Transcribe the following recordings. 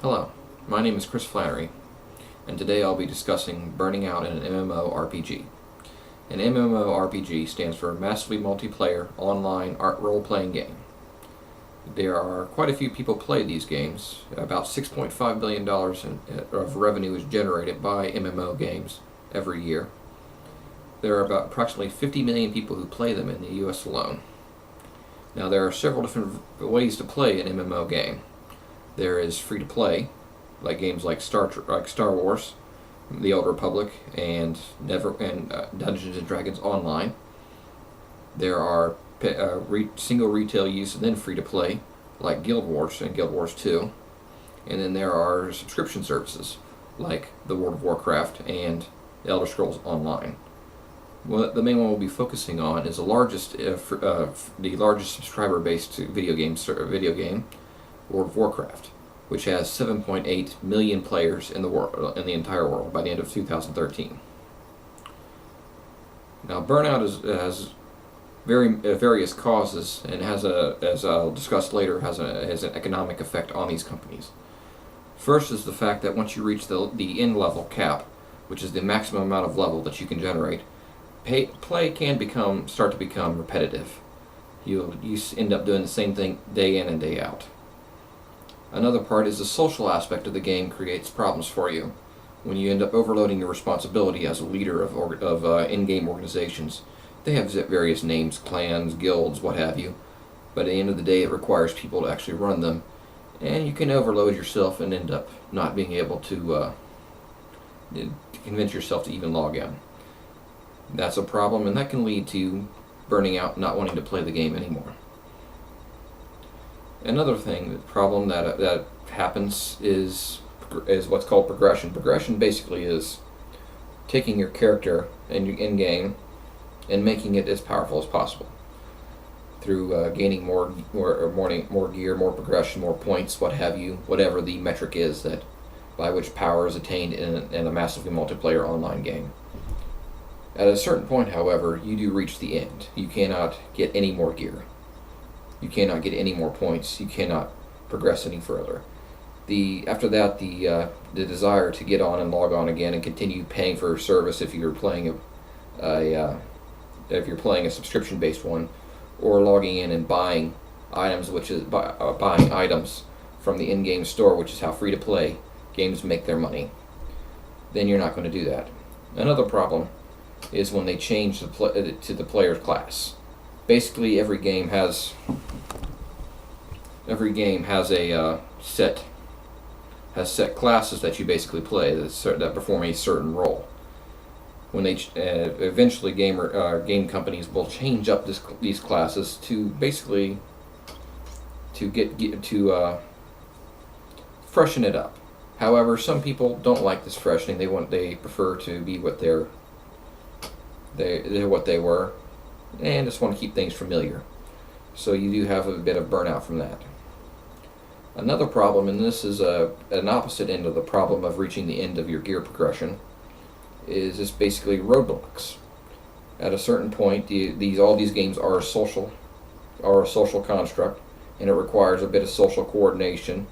Hello, my name is Chris Flannery, and today I'll be discussing burning out in an MMORPG. An MMORPG stands for Massively Multiplayer Online Art Role-Playing Game. There are quite a few people play these games. About $6.5 billion of revenue is generated by MMO games every year. There are about approximately 50 million people who play them in the US alone. Now, there are several different ways to play an MMO game. There is free-to-play, like games like Star Wars, The Old Republic, and Dungeons and Dragons Online. There are single retail use and then free-to-play, like Guild Wars and Guild Wars 2. And then there are subscription services, like the World of Warcraft and The Elder Scrolls Online. Well, the main one we'll be focusing on is the largest subscriber-based video game, World of Warcraft, which has 7.8 million players in the entire world by the end of 2013. Now, burnout has various causes and has as I'll discuss later, has an economic effect on these companies. First is the fact that once you reach the end level cap, which is the maximum amount of level that you can generate, play can start to become repetitive. You end up doing the same thing day in and day out. Another part is the social aspect of the game creates problems for you. When you end up overloading your responsibility as a leader of in-game organizations, they have various names, clans, guilds, what have you, but at the end of the day it requires people to actually run them, and you can overload yourself and end up not being able to convince yourself to even log in. That's a problem, and that can lead to burning out, not wanting to play the game anymore. Another problem that happens is what's called progression. Progression basically is taking your character in game and making it as powerful as possible through gaining more gear, more progression, more points, what have you, whatever the metric is that by which power is attained in a massively multiplayer online game. At a certain point, however, you do reach the end. You cannot get any more gear. You cannot get any more points. You cannot progress any further. After that, the desire to get on and log on again and continue paying for service if you're playing a subscription-based one, or logging in and buying items, which is buying items from the in-game store, which is how free-to-play games make their money. Then you're not going to do that. Another problem is when they change to the player's class. Basically, every game has set classes that you basically play that perform a certain role. When they eventually game companies will change up these classes to basically to freshen it up. However, some people don't like this freshening. They prefer to be what they're what they were, and just want to keep things familiar. So you do have a bit of burnout from that. Another problem, and this is an opposite end of the problem of reaching the end of your gear progression, is just basically roadblocks. At a certain point, all these games are a social construct, and it requires a bit of social coordination,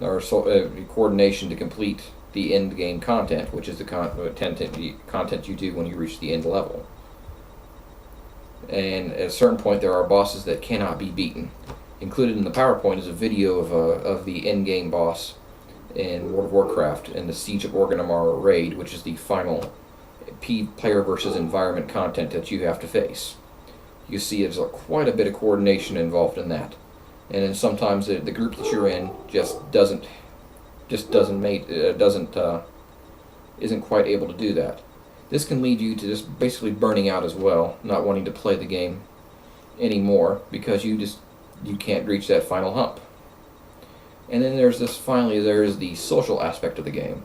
or coordination to complete the end game content, which is the content you do when you reach the end level. And at a certain point, there are bosses that cannot be beaten. Included in the PowerPoint is a video of the end game boss in World of Warcraft and the Siege of Orgrimmar raid, which is the final player versus environment content that you have to face. You see there's quite a bit of coordination involved in that, and then sometimes the group that you're in isn't quite able to do that. This can lead you to just basically burning out as well, not wanting to play the game anymore because you can't reach that final hump. And then there is the social aspect of the game.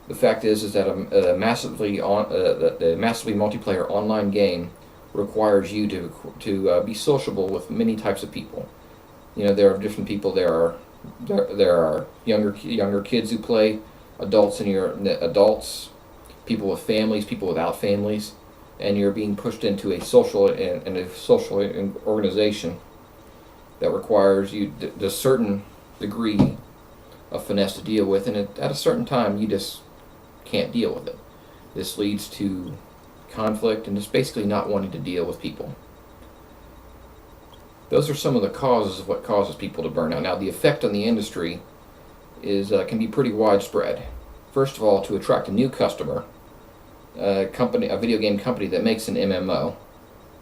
The fact is that a massively multiplayer online game requires you to be sociable with many types of people. You know, there are different people. There are younger kids who play, adults, people with families, people without families, and you're being pushed into a social organization that requires you to a certain degree a finesse to deal with, and at a certain time you just can't deal with it. This leads to conflict and just basically not wanting to deal with people. Those are some of the causes of what causes people to burn out. Now, the effect on the industry is can be pretty widespread. First of all, to attract a new customer, a video game company that makes an MMO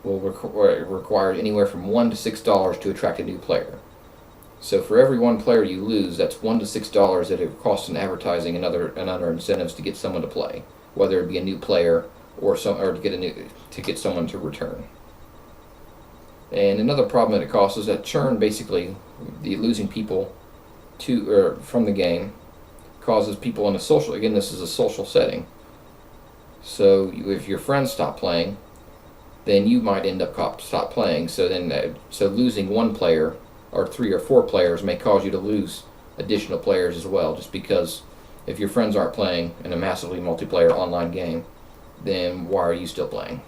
will require anywhere from $1 to $6 to attract a new player. So for every one player you lose, that's $1 to $6 that it costs in advertising and other incentives to get someone to play, whether it be a new player or to get someone to return. And another problem that it causes is that churn, basically, the losing people from the game, causes people in a social. Again, this is a social setting. So if your friends stop playing, then you might end up stop playing. So losing one player or 3 or 4 players may cause you to lose additional players as well, just because if your friends aren't playing in a massively multiplayer online game, then why are you still playing?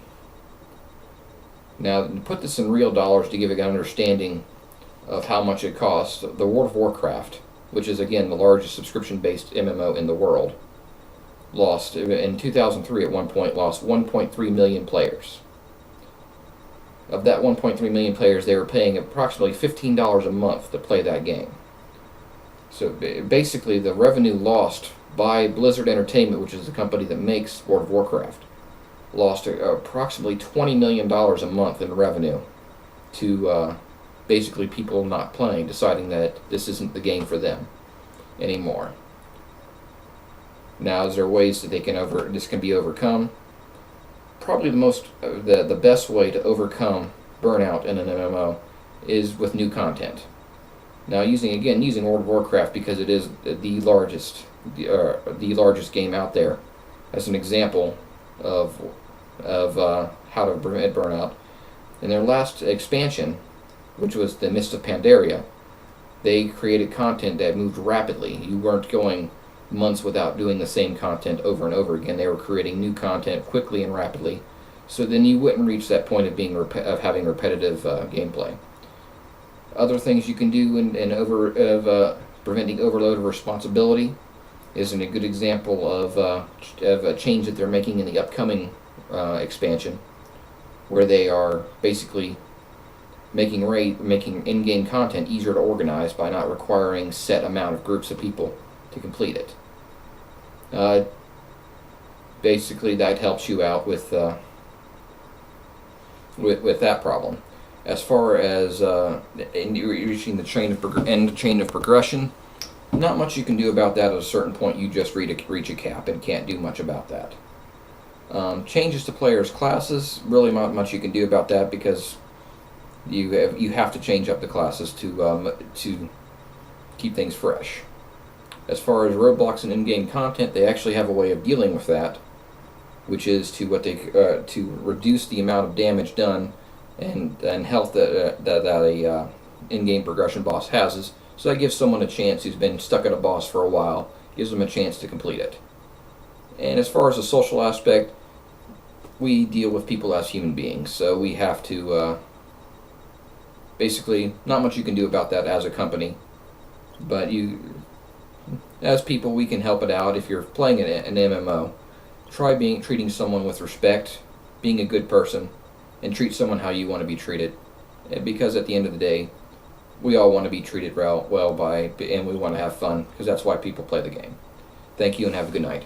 Now, to put this in real dollars to give you an understanding of how much it costs, the World of Warcraft, which is again the largest subscription-based MMO in the world, lost in 2003 at one point lost 1.3 million players. Of that 1.3 million players, they were paying approximately $15 a month to play that game. So basically, the revenue lost by Blizzard Entertainment, which is the company that makes World of Warcraft, lost approximately $20 million a month in revenue to basically people not playing, deciding that this isn't the game for them anymore. Now, is there ways that this can be overcome? Probably the best way to overcome burnout in an MMO is with new content. Now, using World of Warcraft because it is the largest game out there as an example of how to prevent burnout. In their last expansion, which was the Mist of Pandaria, they created content that moved rapidly. You weren't going months without doing the same content over and over again. They were creating new content quickly and rapidly, so then you wouldn't reach that point of having repetitive gameplay. Other things you can do in preventing overload of responsibility is a good example of a change that they're making in the upcoming expansion, where they are basically making in-game content easier to organize by not requiring set amount of groups of people to complete it. Basically, that helps you out with that problem. As far as reaching the chain of progression, not much you can do about that. At a certain point, you just reach a cap and can't do much about that. Changes to players' classes, really not much you can do about that because you have to change up the classes to keep things fresh. As far as roadblocks and in-game content, they actually have a way of dealing with that, which is to reduce the amount of damage done and health that a in-game progression boss has. So that gives someone a chance who's been stuck at a boss for a while, gives them a chance to complete it. And as far as the social aspect, we deal with people as human beings, so we have to basically, not much you can do about that as a company, but as people, we can help it out. If you're playing an MMO, try treating someone with respect, being a good person, and treat someone how you want to be treated. Because at the end of the day, we all want to be treated well and we want to have fun, because that's why people play the game. Thank you and have a good night.